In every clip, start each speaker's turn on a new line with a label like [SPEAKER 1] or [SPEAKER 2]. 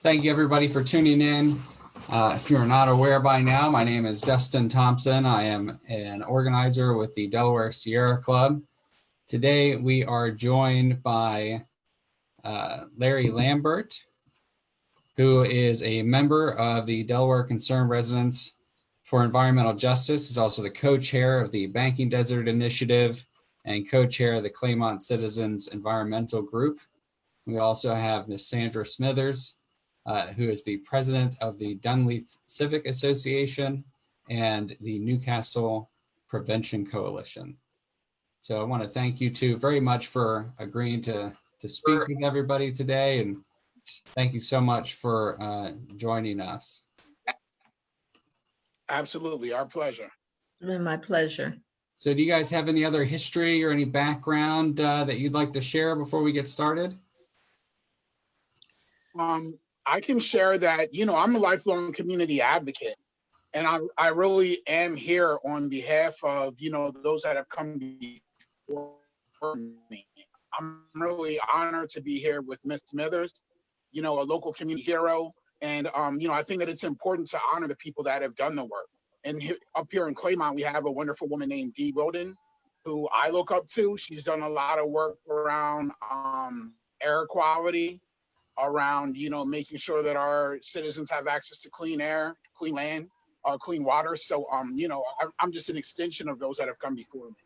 [SPEAKER 1] Thank you everybody for tuning in. If you're not aware by now, my name is Destin Thompson. I am an organizer with the Delaware Sierra Club. Today we are joined by Larry Lambert, who is a member of the Delaware Concerned Residents for Environmental Justice. He's also the co-chair of the Banking Desert Initiative and co-chair of the Claymont Citizens Environmental Group. We also have Ms. Sandra Smithers, who is the president of the Dunleith Civic Association and the Newcastle Prevention Coalition. So I want to thank you two very much for agreeing to speak with everybody today, and thank you so much for joining us.
[SPEAKER 2] Absolutely, our pleasure.
[SPEAKER 3] It's been my pleasure.
[SPEAKER 1] So do you guys have any other history or any background that you'd like to share before we get started?
[SPEAKER 2] I can share that, I'm a lifelong community advocate, and I really am here on behalf of, those that have come before me. I'm really honored to be here with Ms. Smithers, a local community hero. And, I think that it's important to honor the people that have done the work. And up here in Claymont, we have a wonderful woman named Dee Wilden, who I look up to. She's done a lot of work around air quality, around, making sure that our citizens have access to clean air, clean land, clean water. So, I'm just an extension of those that have come before me.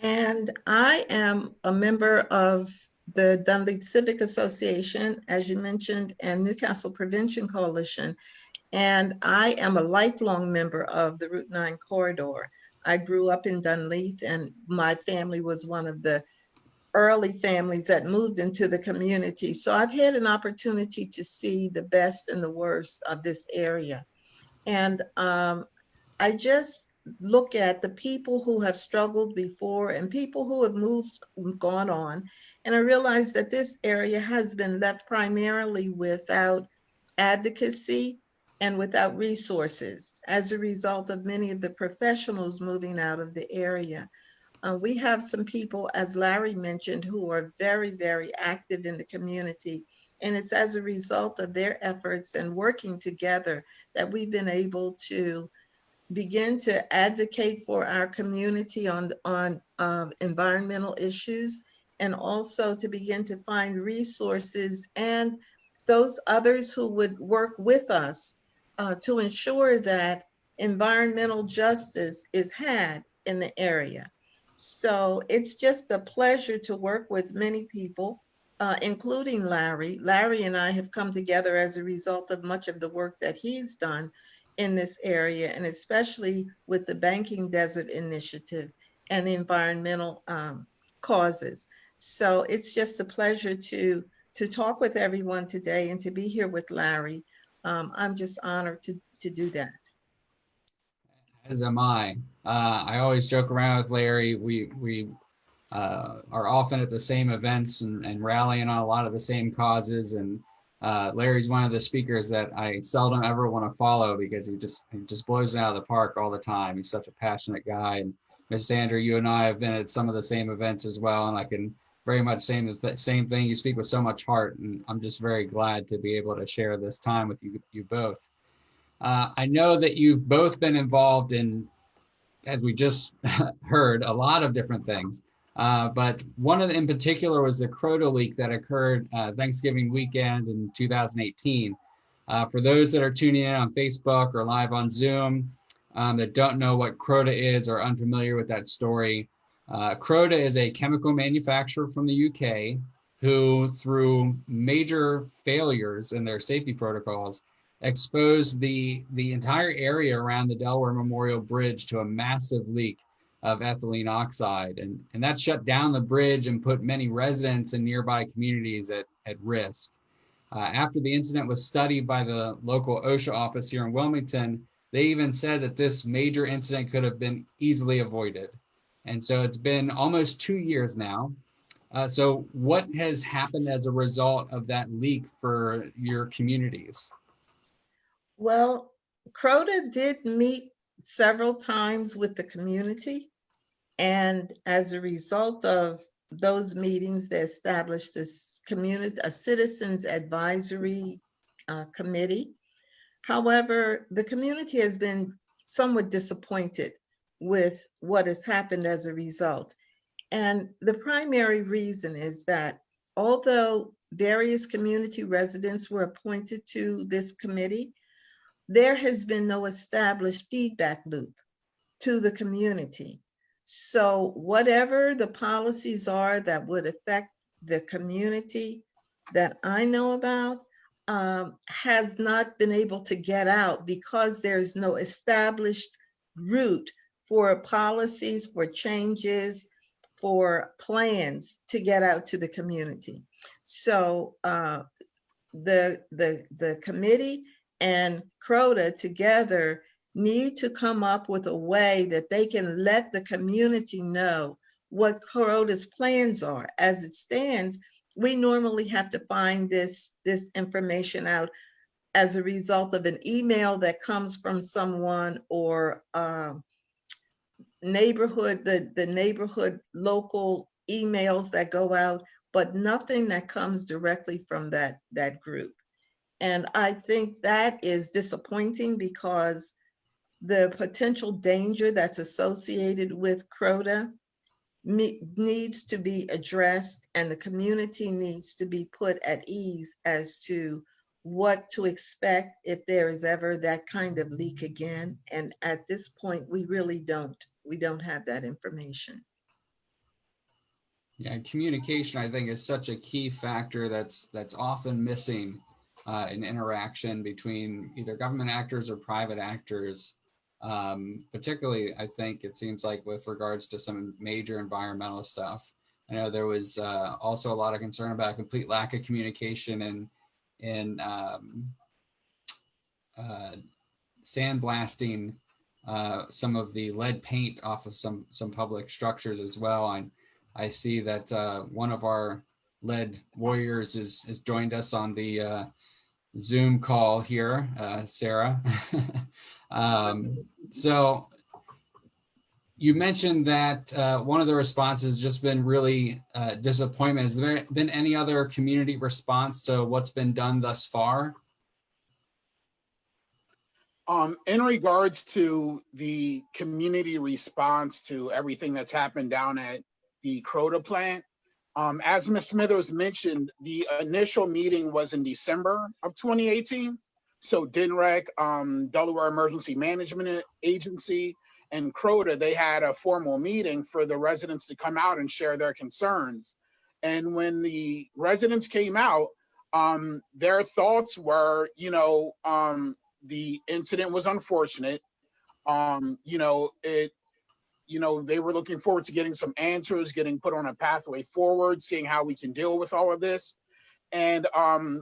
[SPEAKER 3] And I am a member of the Dunleith Civic Association, as you mentioned, and Newcastle Prevention Coalition. And I am a lifelong member of the Route 9 corridor. I grew up in Dunleith, and my family was one of the early families that moved into the community. So I've had an opportunity to see the best and the worst of this area. And I just look at the people who have struggled before and people who have gone on. And I realize that this area has been left primarily without advocacy and without resources as a result of many of the professionals moving out of the area. We have some people, as Larry mentioned, who are very, very active in the community. And it's as a result of their efforts and working together that we've been able to begin to advocate for our community on environmental issues, and also to begin to find resources and those others who would work with us to ensure that environmental justice is had in the area. So it's just a pleasure to work with many people, including Larry. Larry and I have come together as a result of much of the work that he's done in this area, and especially with the Banking Desert Initiative and the environmental causes. So it's just a pleasure to talk with everyone today and to be here with Larry. I'm just honored to do that.
[SPEAKER 1] As am I. I always joke around with Larry. We are often at the same events and rallying on a lot of the same causes. And Larry's one of the speakers that I seldom ever want to follow because he just blows it out of the park all the time. He's such a passionate guy. And Ms. Sandra, you and I have been at some of the same events as well, and I can very much say the same thing. You speak with so much heart, and I'm just very glad to be able to share this time with you both. I know that you've both been involved in, as we just heard, a lot of different things. But one of them in particular was the Crota Leak that occurred Thanksgiving weekend in 2018. For those that are tuning in on Facebook or live on Zoom that don't know what Crota is or unfamiliar with that story, Crota is a chemical manufacturer from the UK who, through major failures in their safety protocols, exposed the entire area around the Delaware Memorial Bridge to a massive leak of ethylene oxide. And that shut down the bridge and put many residents in nearby communities at risk. After the incident was studied by the local OSHA office here in Wilmington, they even said that this major incident could have been easily avoided. And so it's been almost 2 years now. So what has happened as a result of that leak for your communities?
[SPEAKER 3] Well, CRODA did meet several times with the community. And as a result of those meetings, they established a citizens advisory committee. However, the community has been somewhat disappointed with what has happened as a result. And the primary reason is that although various community residents were appointed to this committee, there has been no established feedback loop to the community. So whatever the policies are that would affect the community that I know about has not been able to get out because there's no established route for policies, for changes, for plans to get out to the community. So the committee and CRODA together need to come up with a way that they can let the community know what CRODA's plans are. As it stands, we normally have to find this information out as a result of an email that comes from someone or neighborhood, the neighborhood local emails that go out, but nothing that comes directly from that group. And I think that is disappointing because the potential danger that's associated with CRODA needs to be addressed, and the community needs to be put at ease as to what to expect if there is ever that kind of leak again. And at this point, we really don't have that information.
[SPEAKER 1] Yeah, communication, I think, is such a key factor that's often missing in interaction between either government actors or private actors. Particularly, I think it seems like with regards to some major environmental stuff. I know there was also a lot of concern about a complete lack of communication in sandblasting some of the lead paint off of some public structures as well. And I see that one of our lead warriors has joined us on the Zoom call here, Sarah. So you mentioned that one of the responses has just been really disappointment. Has there been any other community response to what's been done thus far?
[SPEAKER 2] In regards to the community response to everything that's happened down at the CRODA plant, as Ms. Smithers mentioned, the initial meeting was in December of 2018. So DNREC, Delaware Emergency Management Agency, and CRODA, they had a formal meeting for the residents to come out and share their concerns. And when the residents came out, their thoughts were, the incident was unfortunate. They were looking forward to getting some answers, getting put on a pathway forward, seeing how we can deal with all of this. And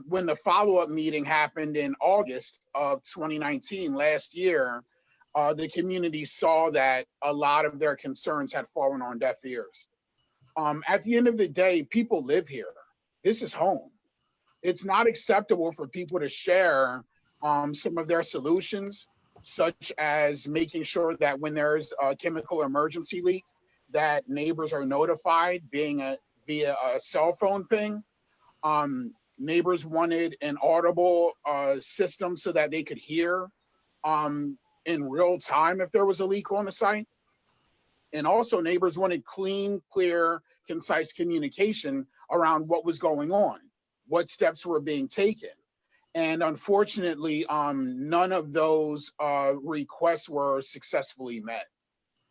[SPEAKER 2] when the follow-up meeting happened in August of 2019, last year, the community saw that a lot of their concerns had fallen on deaf ears. At the end of the day, people live here. This is home. It's not acceptable for people to share some of their solutions, such as making sure that when there's a chemical emergency leak, that neighbors are notified via a cell phone ping. Neighbors wanted an audible system so that they could hear in real time if there was a leak on the site. And also neighbors wanted clean, clear, concise communication around what was going on, what steps were being taken. And unfortunately, none of those requests were successfully met.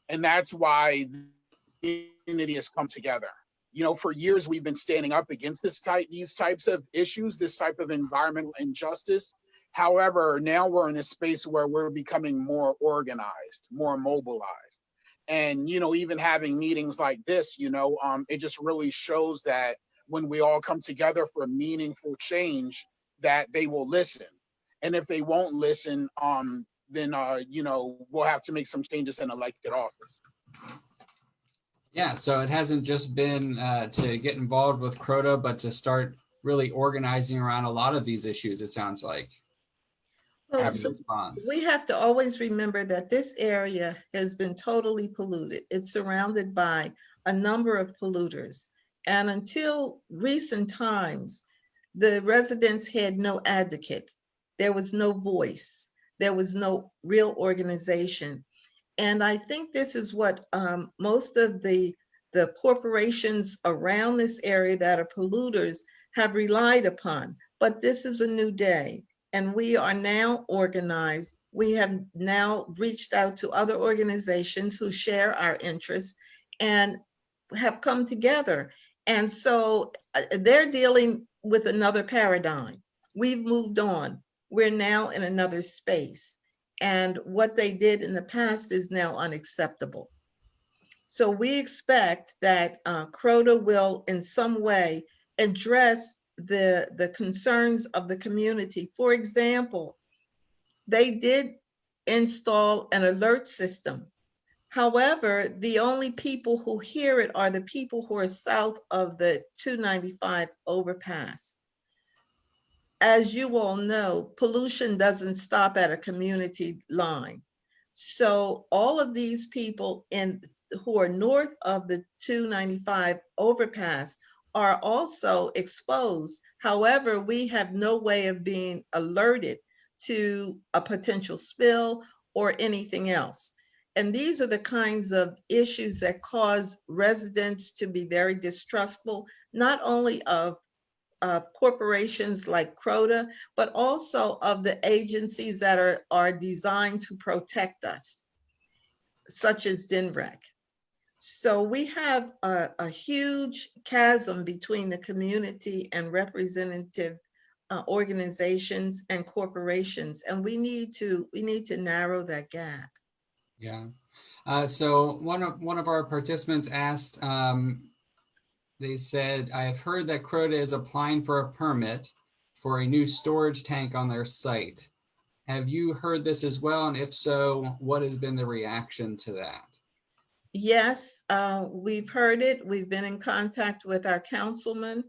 [SPEAKER 2] And that's why the community has come together. For years, we've been standing up against these types of issues, this type of environmental injustice. However, now we're in a space where we're becoming more organized, more mobilized. And, even having meetings like this, it just really shows that when we all come together for meaningful change, that they will listen. And if they won't listen, then we'll have to make some changes in elected office.
[SPEAKER 1] Yeah, so it hasn't just been to get involved with CRODA, but to start really organizing around a lot of these issues, it sounds like.
[SPEAKER 3] Well, we have to always remember that this area has been totally polluted. It's surrounded by a number of polluters. And until recent times, the residents had no advocate. There was no voice. There was no real organization. And I think this is what most of the corporations around this area that are polluters have relied upon. But this is a new day, and we are now organized. We have now reached out to other organizations who share our interests and have come together. And so they're dealing with another paradigm. We've moved on. We're now in another space. And what they did in the past is now unacceptable. So we expect that CRODA will in some way address the concerns of the community. For example, they did install an alert system. However, the only people who hear it are the people who are south of the 295 overpass. As you all know, pollution doesn't stop at a community line. So all of these people who are north of the 295 overpass are also exposed. However, we have no way of being alerted to a potential spill or anything else. And these are the kinds of issues that cause residents to be very distrustful, not only of corporations like CRODA, but also of the agencies that are designed to protect us, such as DNREC. So we have a huge chasm between the community and representative organizations and corporations, and we need to narrow that gap.
[SPEAKER 1] Yeah. So one of our participants asked, they said, I have heard that CRODA is applying for a permit for a new storage tank on their site. Have you heard this as well? And if so, what has been the reaction to that?
[SPEAKER 3] Yes, we've heard it. We've been in contact with our councilman.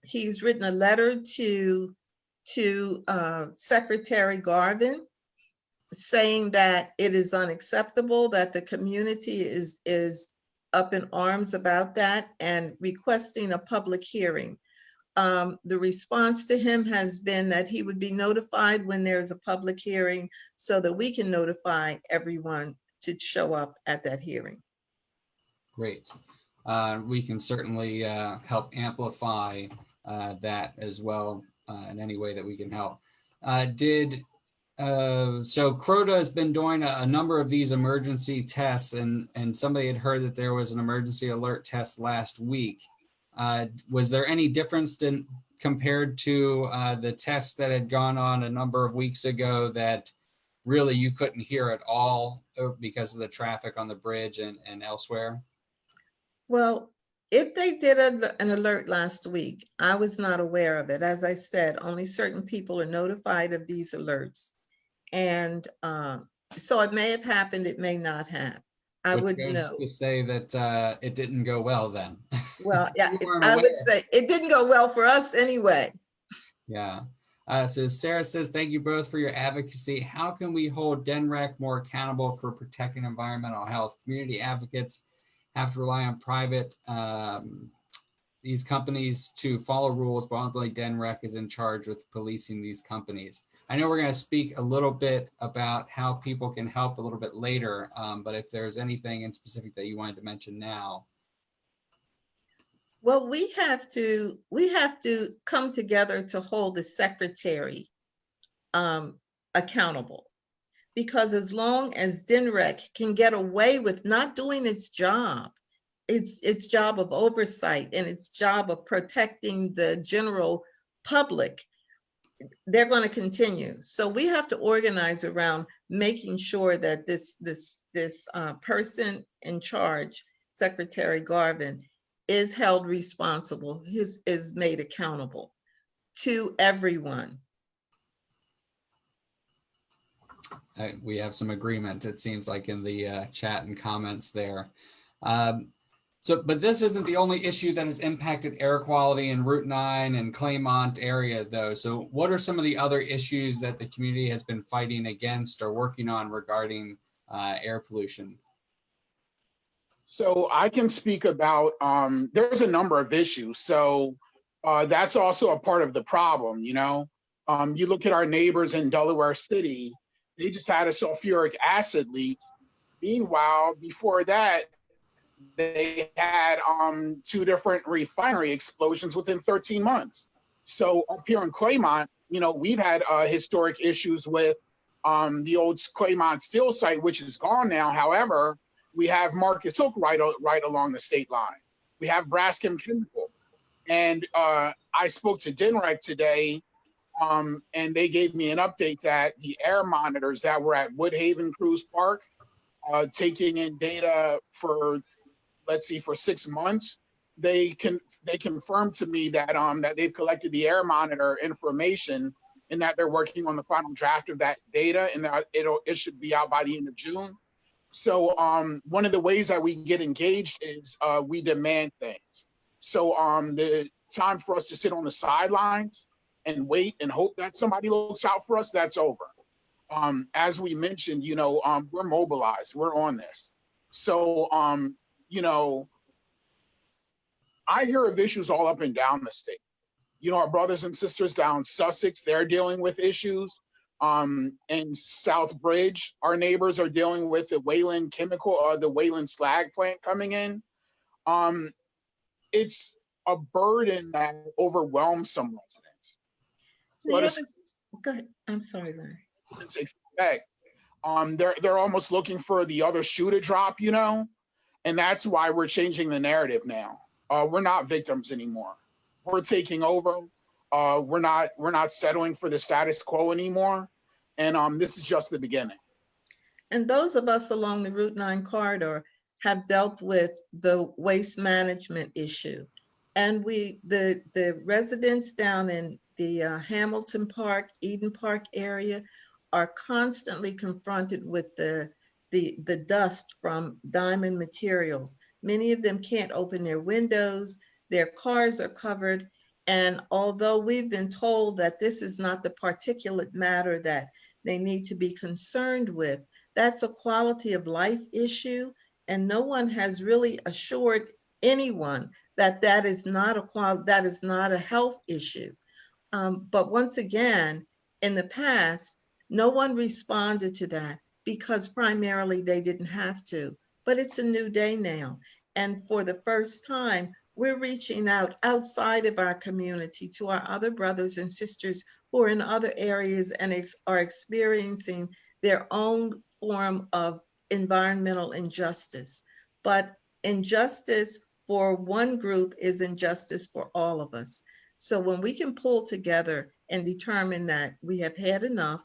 [SPEAKER 3] He's written a letter to Secretary Garvin saying that it is unacceptable, that the community is up in arms about that and requesting a public hearing. The response to him has been that he would be notified when there's a public hearing so that we can notify everyone to show up at that hearing. Great.
[SPEAKER 1] We can certainly help amplify that as well in any way that we can help. So CRODA has been doing a number of these emergency tests, and somebody had heard that there was an emergency alert test last week. Was there any difference compared to the tests that had gone on a number of weeks ago that really you couldn't hear at all because of the traffic on the bridge and elsewhere?
[SPEAKER 3] Well, if they did an alert last week, I was not aware of it. As I said, only certain people are notified of these alerts. And so it may have happened, it may not have. I wouldn't know.
[SPEAKER 1] To say that it didn't go well then.
[SPEAKER 3] Well, yeah, I would say it didn't go well for us anyway.
[SPEAKER 1] Yeah. So Sarah says, thank you both for your advocacy. How can we hold DNREC more accountable for protecting environmental health? Community advocates have to rely on private these companies to follow rules, but ultimately DNREC is in charge with policing these companies. I know we're going to speak a little bit about how people can help a little bit later, but if there's anything in specific that you wanted to mention now.
[SPEAKER 3] Well, we have to come together to hold the secretary accountable, because as long as DNREC can get away with not doing its job, its job of oversight and its job of protecting the general public, they're going to continue. So we have to organize around making sure that this person in charge, Secretary Garvin, is held responsible, is made accountable to everyone.
[SPEAKER 1] We have some agreement, it seems like, in the chat and comments there. But this isn't the only issue that has impacted air quality in Route 9 and Claymont area, though. So what are some of the other issues that the community has been fighting against or working on regarding air pollution?
[SPEAKER 2] So I can speak about, there's a number of issues. So that's also a part of the problem, you know? You look at our neighbors in Delaware City, they just had a sulfuric acid leak. Meanwhile, before that, they had two different refinery explosions within 13 months. So up here in Claymont, you know, we've had historic issues with the old Claymont steel site, which is gone now. However, we have Marcus Hook right along the state line. We have Braskem Chemical. And I spoke to DINREC today, and they gave me an update that the air monitors that were at Woodhaven Cruise Park, taking in data for, let's see, for 6 months, they confirmed to me that that they've collected the air monitor information and that they're working on the final draft of that data, and that it should be out by the end of June. So one of the ways that we get engaged is we demand things. So the time for us to sit on the sidelines and wait and hope that somebody looks out for us, that's over. As we mentioned, you know, we're mobilized, we're on this. So, you know, I hear of issues all up and down the state. You know, our brothers and sisters down Sussex, they're dealing with issues. In South Bridge, our neighbors are dealing with the Wayland chemical or the Wayland slag plant coming in. It's a burden that overwhelms some residents.
[SPEAKER 3] Go ahead. I'm sorry, Larry.
[SPEAKER 2] Expect. They're almost looking for the other shoe to drop, you know, and that's why we're changing the narrative now. We're not victims anymore. We're taking over. We're not settling for the status quo anymore, and this is just the beginning.
[SPEAKER 3] And those of us along the Route 9 corridor have dealt with the waste management issue, and the residents down in the Hamilton Park, Eden Park area are constantly confronted with the dust from diamond materials. Many of them can't open their windows, their cars are covered. And although we've been told that this is not the particulate matter that they need to be concerned with, that's a quality of life issue. And no one has really assured anyone that that is not a health issue. But once again, in the past, no one responded to that because primarily they didn't have to. But it's a new day now. And for the first time, we're reaching out outside of our community to our other brothers and sisters who are in other areas and are experiencing their own form of environmental injustice. But injustice for one group is injustice for all of us. So when we can pull together and determine that we have had enough,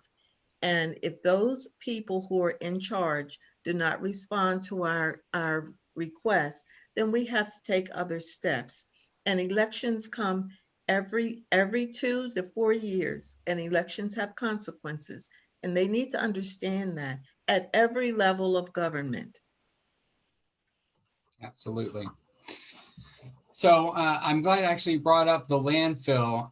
[SPEAKER 3] and if those people who are in charge do not respond to our requests, then we have to take other steps. And elections come every 2 to 4 years, and elections have consequences. And they need to understand that at every level of government.
[SPEAKER 1] Absolutely. So I'm glad I actually brought up the landfill.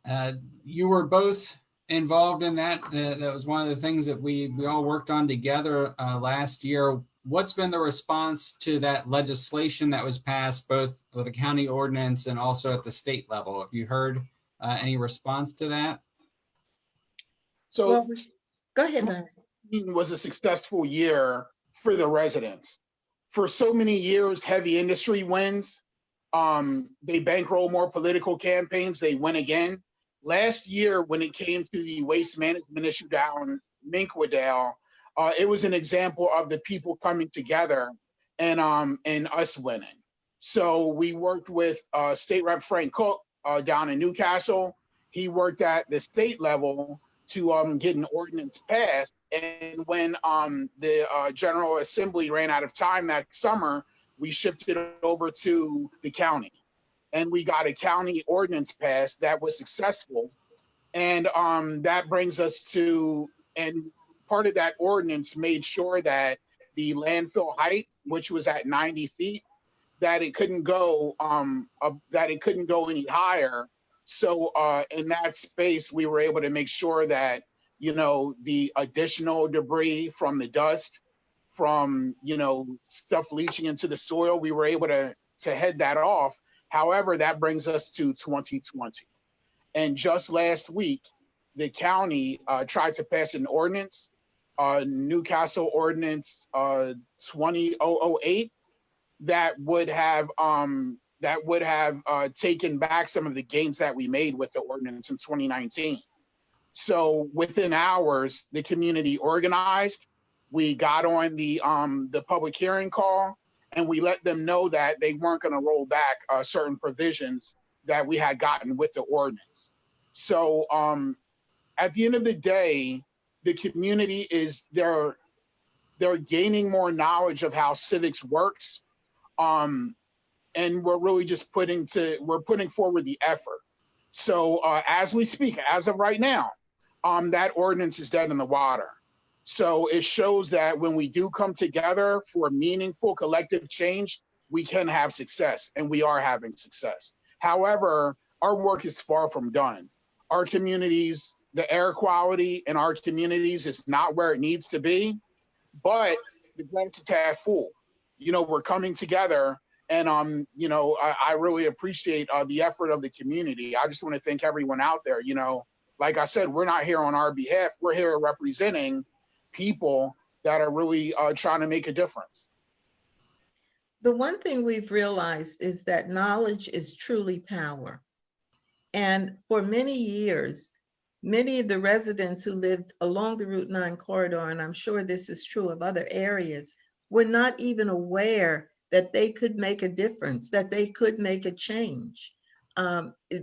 [SPEAKER 1] You were both involved in that. That was one of the things that we all worked on together last year. What's been the response to that legislation that was passed, both with the county ordinance and also at the state level? Have you heard any response to that?
[SPEAKER 2] So,
[SPEAKER 3] well, go ahead, Larry.
[SPEAKER 2] It was a successful year for the residents. For so many years, heavy industry wins. They bankroll more political campaigns, they win again. Last year, when it came to the waste management issue down Minquadale, it was an example of the people coming together and us winning. So we worked with State Rep Frank Cook down in Newcastle. He worked at the state level to get an ordinance passed. And when the General Assembly ran out of time that summer, we shifted it over to the county. And we got a county ordinance passed that was successful. And that brings us to, and part of that ordinance made sure that the landfill height, which was at 90 feet, that it couldn't go any higher. So in that space, we were able to make sure that, you know, the additional debris from the dust from, you know, stuff leaching into the soil. We were able to head that off. However, that brings us to 2020. And just last week, the county tried to pass an ordinance, Newcastle Ordinance 20008, that would have taken back some of the gains that we made with the ordinance in 2019. So within hours, the community organized. We got on the public hearing call, and we let them know that they weren't going to roll back certain provisions that we had gotten with the ordinance. So at the end of the day, the community they're gaining more knowledge of how civics works, and we're really just putting forward the effort. So as we speak, as of right now, that ordinance is dead in the water. So it shows that when we do come together for meaningful collective change, we can have success, and we are having success. However, our work is far from done. Our communities, the air quality in our communities is not where it needs to be, but the glass is half full. You know, we're coming together, and you know, I really appreciate the effort of the community. I just want to thank everyone out there. You know, like I said, we're not here on our behalf. We're here representing people that are really trying to make a difference.
[SPEAKER 3] The one thing we've realized is that knowledge is truly power. And for many years, many of the residents who lived along the Route 9 corridor, and I'm sure this is true of other areas, were not even aware that they could make a difference, that they could make a change.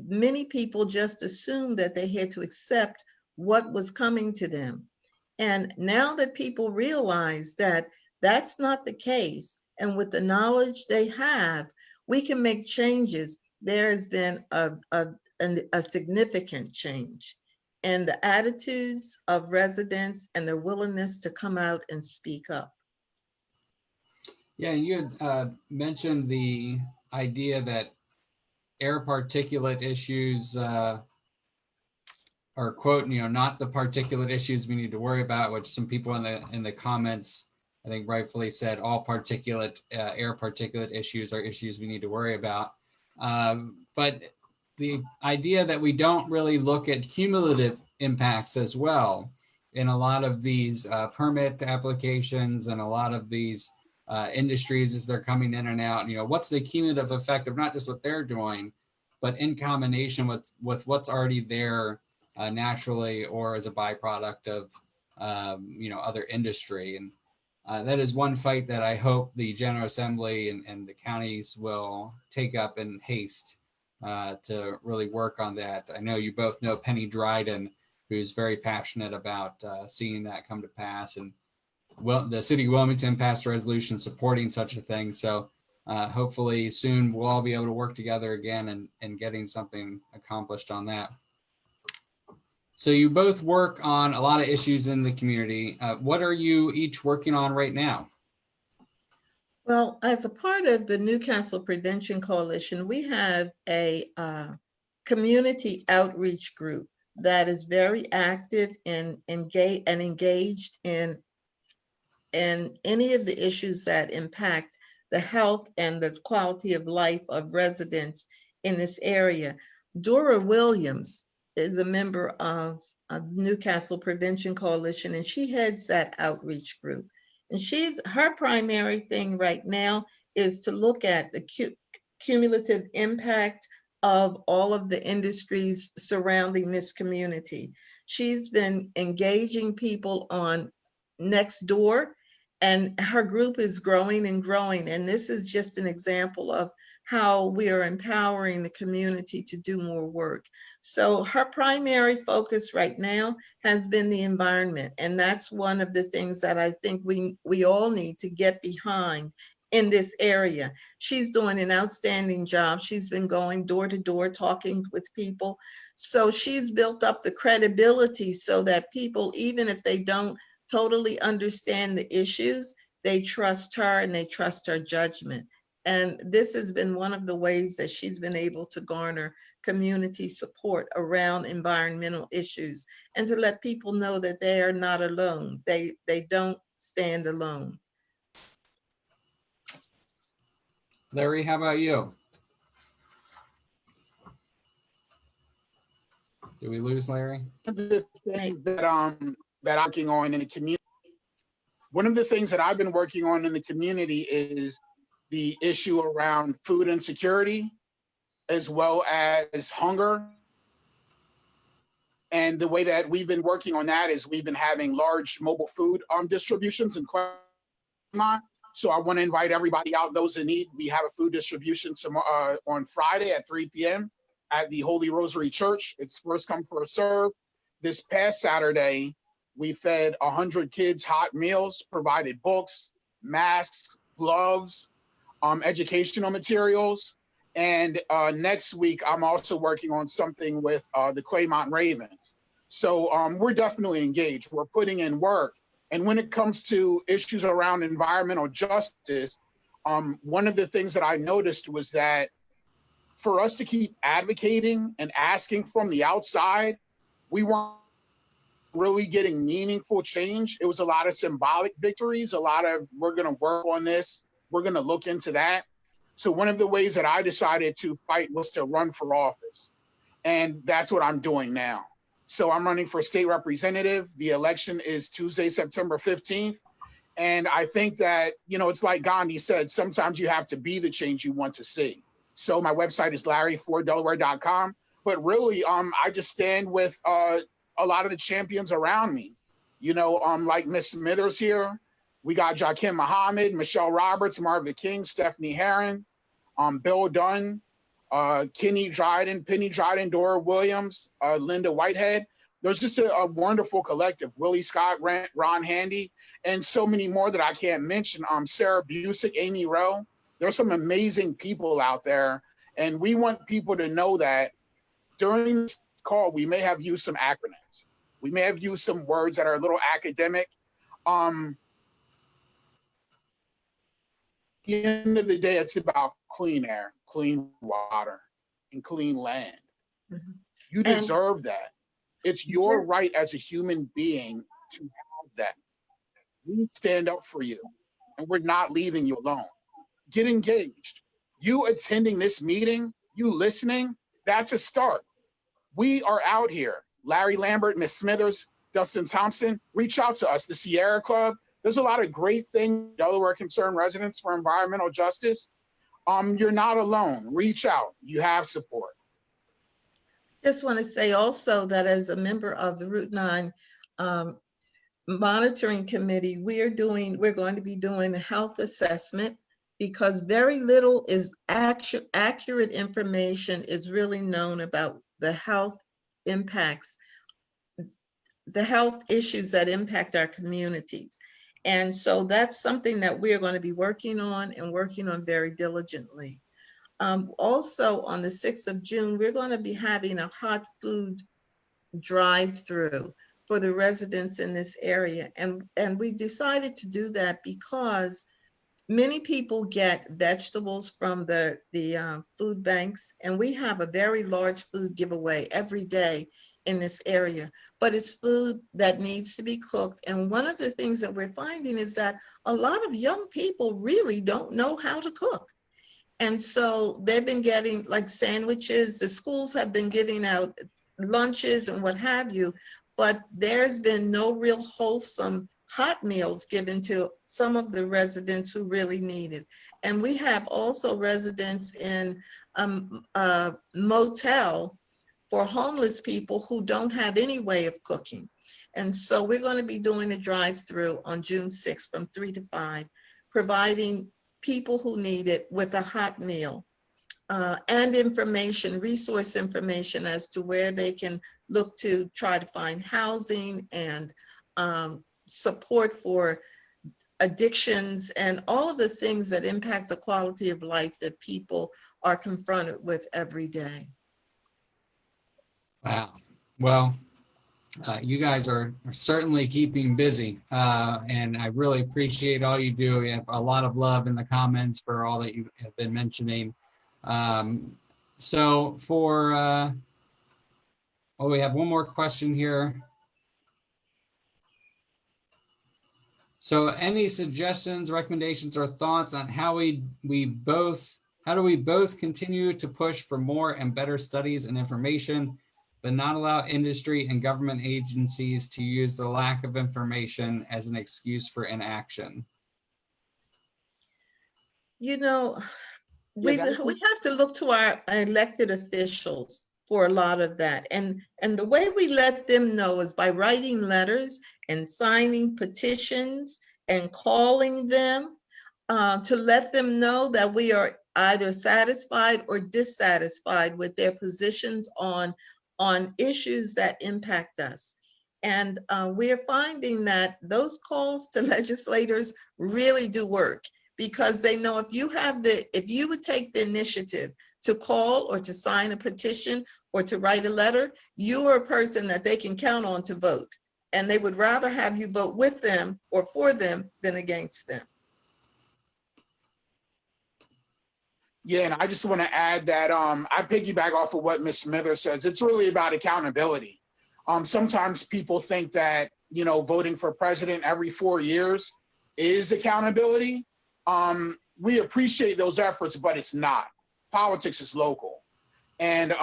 [SPEAKER 3] Many people just assumed that they had to accept what was coming to them. And now that people realize that that's not the case, and with the knowledge they have, we can make changes, there has been a significant change in the attitudes of residents and their willingness to come out and speak up.
[SPEAKER 1] Yeah, you had mentioned the idea that air particulate issues are, quote, you know, not the particulate issues we need to worry about, which some people in the comments, I think, rightfully said all air particulate issues are issues we need to worry about. But the idea that we don't really look at cumulative impacts as well in a lot of these permit applications and a lot of these industries as they're coming in and out, you know, what's the cumulative effect of not just what they're doing, but in combination with what's already there naturally or as a byproduct of, you know, other industry. And that is one fight that I hope the General Assembly and the counties will take up in haste to really work on that. I know you both know Penny Dryden, who's very passionate about seeing that come to pass. And the city of Wilmington passed a resolution supporting such a thing. So hopefully soon we'll all be able to work together again and getting something accomplished on that. So you both work on a lot of issues in the community. What are you each working on right now?
[SPEAKER 3] Well, as a part of the Newcastle Prevention Coalition, we have a community outreach group that is very active and engaged in any of the issues that impact the health and the quality of life of residents in this area. Dora Williams is a member of Newcastle Prevention Coalition, and she heads that outreach group. And her primary thing right now is to look at the cumulative impact of all of the industries surrounding this community. She's been engaging people on Nextdoor, and her group is growing and growing. And this is just an example of how we are empowering the community to do more work. So her primary focus right now has been the environment. And that's one of the things that I think we all need to get behind in this area. She's doing an outstanding job. She's been going door to door, talking with people. So she's built up the credibility so that people, even if they don't totally understand the issues, they trust her and they trust her judgment. And this has been one of the ways that she's been able to garner community support around environmental issues and to let people know that they are not alone. They don't stand alone.
[SPEAKER 1] Larry, how about you? Did we lose Larry?
[SPEAKER 2] One of the things that I'm working on in the community, one of the things that I've been working on in the community is the issue around food insecurity, as well as hunger. And the way that we've been working on that is we've been having large mobile food distributions in Claremont. So I want to invite everybody out, those in need. We have a food distribution on Friday at 3 p.m. at the Holy Rosary Church. It's first come, first serve. This past Saturday, we fed 100 kids hot meals, provided books, masks, gloves, educational materials. And next week, I'm also working on something with the Claremont Ravens. So we're definitely engaged. We're putting in work. And when it comes to issues around environmental justice, one of the things that I noticed was that for us to keep advocating and asking from the outside, we weren't really getting meaningful change. It was a lot of symbolic victories, a lot of, we're going to work on this, we're going to look into that. So one of the ways that I decided to fight was to run for office. And that's what I'm doing now. So I'm running for state representative. The election is Tuesday, September 15th. And I think that, you know, it's like Gandhi said, sometimes you have to be the change you want to see. So my website is larryforddelaware.com. But really, I just stand with a lot of the champions around me. You know, like Miss Smithers here. We got Jakim Muhammad, Michelle Roberts, Marva King, Stephanie Herron, Bill Dunn, Penny Dryden, Dora Williams, Linda Whitehead. There's just a wonderful collective. Willie Scott, Ron Handy, and so many more that I can't mention. Sarah Busick, Amy Rowe. There's some amazing people out there. And we want people to know that during this call, we may have used some acronyms. We may have used some words that are a little academic. At the end of the day, it's about clean air, clean water, and clean land. Mm-hmm. You deserve that. It's your right as a human being to have that. We stand up for you, and we're not leaving you alone. Get engaged. You attending this meeting, you listening, that's a start. We are out here. Larry Lambert, Miss Smithers, Dustin Thompson, reach out to us, the Sierra Club. There's a lot of great things, Delaware Concerned Residents for Environmental Justice. You're not alone. Reach out. You have support.
[SPEAKER 3] Just want to say also that as a member of the Route 9 monitoring committee, we're going to be doing a health assessment because very little is accurate information is really known about the health impacts, the health issues that impact our communities. And so that's something that we're going to be working on very diligently. Also on the 6th of June, we're going to be having a hot food drive-through for the residents in this area. And we decided to do that because many people get vegetables from the food banks, and we have a very large food giveaway every day in this area, but it's food that needs to be cooked. And one of the things that we're finding is that a lot of young people really don't know how to cook. And so they've been getting like sandwiches, the schools have been giving out lunches and what have you, but there's been no real wholesome hot meals given to some of the residents who really need it. And we have also residents in a motel for homeless people who don't have any way of cooking. And so we're going to be doing a drive-through on June 6th from 3 to 5, providing people who need it with a hot meal and information, resource information as to where they can look to try to find housing and support for addictions and all of the things that impact the quality of life that people are confronted with every day.
[SPEAKER 1] Wow. Well, you guys are certainly keeping busy, and I really appreciate all you do. You have a lot of love in the comments for all that you have been mentioning. So for, we have one more question here. So any suggestions, recommendations, or thoughts on how we both How do we both continue to push for more and better studies and information, but not allow industry and government agencies to use the lack of information as an excuse for inaction?
[SPEAKER 3] You know,
[SPEAKER 2] Yeah,
[SPEAKER 3] we have to look to our elected officials for a lot of that. And the way we let them know is by writing letters and signing petitions and calling them to let them know that we are either satisfied or dissatisfied with their positions on issues that impact us. And we are finding that those calls to legislators really do work, because they know if you would take the initiative to call or to sign a petition or to write a letter, you are a person that they can count on to vote. And they would rather have you vote with them or for them than against them.
[SPEAKER 2] Yeah, and I just want to add that I piggyback off of what Ms. Smither says. It's really about accountability. Sometimes people think that, you know, voting for president every 4 years is accountability. We appreciate those efforts, but it's not. Politics is local. And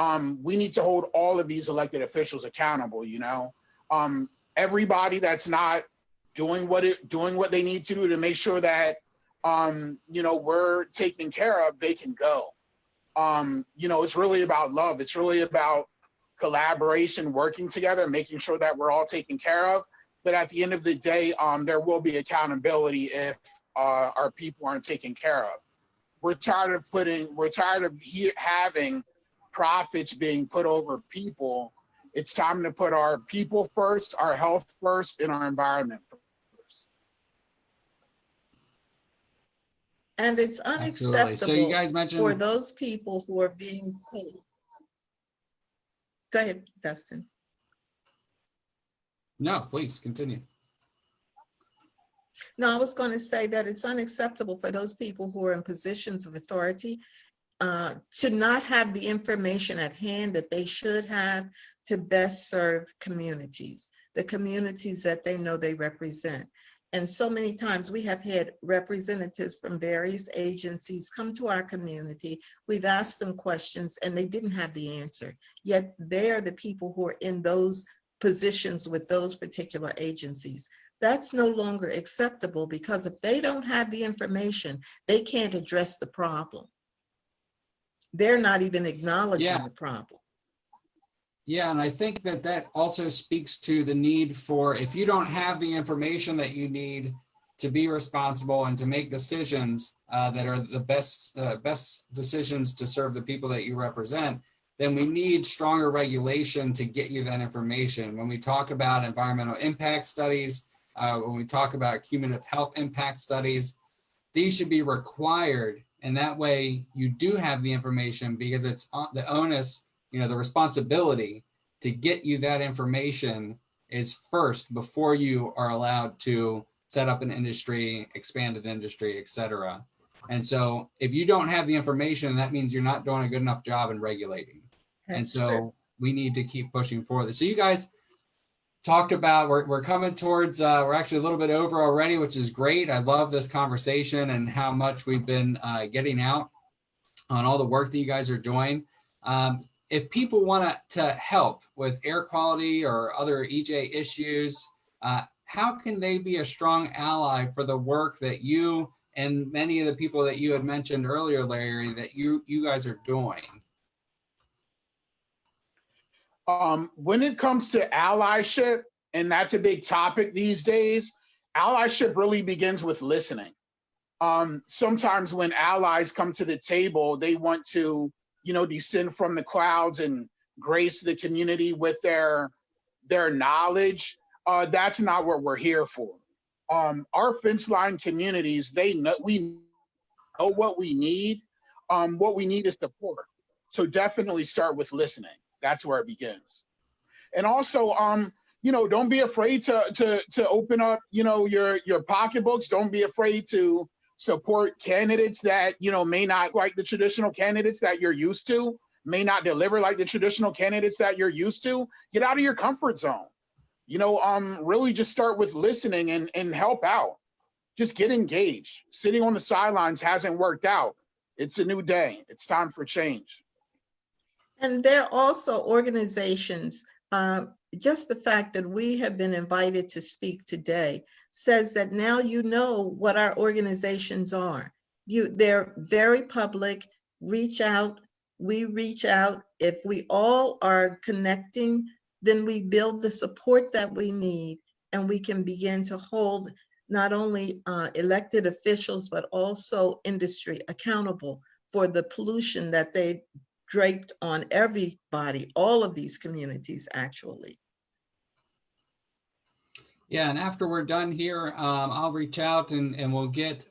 [SPEAKER 2] we need to hold all of these elected officials accountable, you know. Everybody that's not doing what they need to do to make sure that you know, we're taken care of, they can go. You know, it's really about love. It's really about collaboration, working together, making sure that we're all taken care of. But at the end of the day, there will be accountability if our people aren't taken care of. We're tired of having profits being put over people. It's time to put our people first, our health first, and our environment first.
[SPEAKER 3] And it's unacceptable
[SPEAKER 1] So you guys mentioned
[SPEAKER 3] for those people who are being paid. Go ahead, Dustin.
[SPEAKER 1] No, please continue.
[SPEAKER 3] No, I was going to say that it's unacceptable for those people who are in positions of authority to not have the information at hand that they should have to best serve communities, the communities that they know they represent. And so many times we have had representatives from various agencies come to our community. We've asked them questions and they didn't have the answer. Yet they're the people who are in those positions with those particular agencies. That's no longer acceptable, because if they don't have the information, they can't address the problem. They're not even acknowledging the problem.
[SPEAKER 1] Yeah, and I think that also speaks to the need for, if you don't have the information that you need to be responsible and to make decisions that are the best decisions to serve the people that you represent, then we need stronger regulation to get you that information. When we talk about environmental impact studies, when we talk about cumulative health impact studies, these should be required. And that way you do have the information, because it's the onus, you know, the responsibility to get you that information is first before you are allowed to set up an industry, expand an industry, et cetera. And so if you don't have the information, that means you're not doing a good enough job in regulating. And so we need to keep pushing for this. So you guys talked about, we're coming towards, we're actually a little bit over already, which is great. I love this conversation and how much we've been getting out on all the work that you guys are doing. If people want to help with air quality or other EJ issues, how can they be a strong ally for the work that you and many of the people that you had mentioned earlier, Larry, that you guys are doing?
[SPEAKER 2] When it comes to allyship, and that's a big topic these days, allyship really begins with listening. Sometimes when allies come to the table, they want to, you know, descend from the clouds and grace the community with their knowledge. That's not what we're here for. Our fence line communities, we know what we need. What we need is support. So definitely start with listening. That's where it begins. And also, you know, don't be afraid to open up, you know, your pocketbooks. Don't be afraid to support candidates that, you know, may not like the traditional candidates that you're used to, may not deliver like the traditional candidates that you're used to. Get out of your comfort zone. You know, really just start with listening and help out. Just get engaged. Sitting on the sidelines hasn't worked out. It's a new day. It's time for change.
[SPEAKER 3] And there are also organizations, just the fact that we have been invited to speak today says that now you know what our organizations are. They're very public. Reach out. We reach out. If we all are connecting, then we build the support that we need, and we can begin to hold not only elected officials, but also industry accountable for the pollution that they draped on everybody, all of these communities, actually.
[SPEAKER 1] Yeah, and after we're done here, I'll reach out and we'll get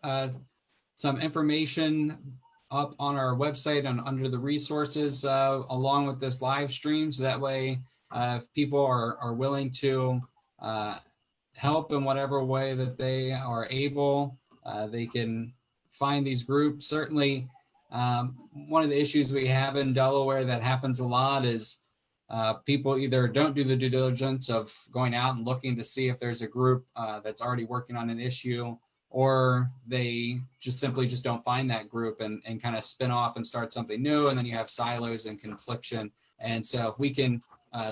[SPEAKER 1] some information up on our website and under the resources along with this live stream. So that way, if people are willing to help in whatever way that they are able, they can find these groups. Certainly, one of the issues we have in Delaware that happens a lot is people either don't do the due diligence of going out and looking to see if there's a group that's already working on an issue, or they just simply just don't find that group and kind of spin off and start something new. And then you have silos and confliction. And so if we can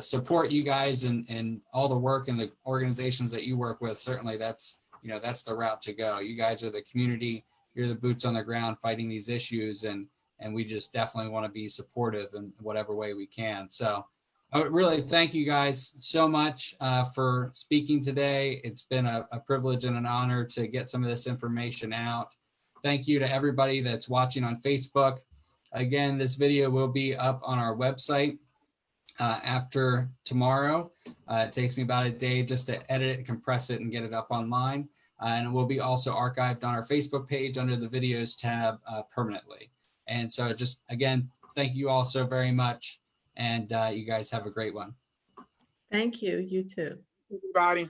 [SPEAKER 1] support you guys in all the work and the organizations that you work with, certainly that's the route to go. You guys are the community, you're the boots on the ground fighting these issues. And we just definitely want to be supportive in whatever way we can. So I would really thank you guys so much for speaking today. It's been a privilege and an honor to get some of this information out. Thank you to everybody that's watching on Facebook. Again, this video will be up on our website after tomorrow. It takes me about a day just to edit it, compress it, and get it up online. And it will be also archived on our Facebook page under the videos tab permanently. And so just, again, thank you all so very much. And you guys have a great one.
[SPEAKER 3] Thank you. You too.
[SPEAKER 2] Everybody.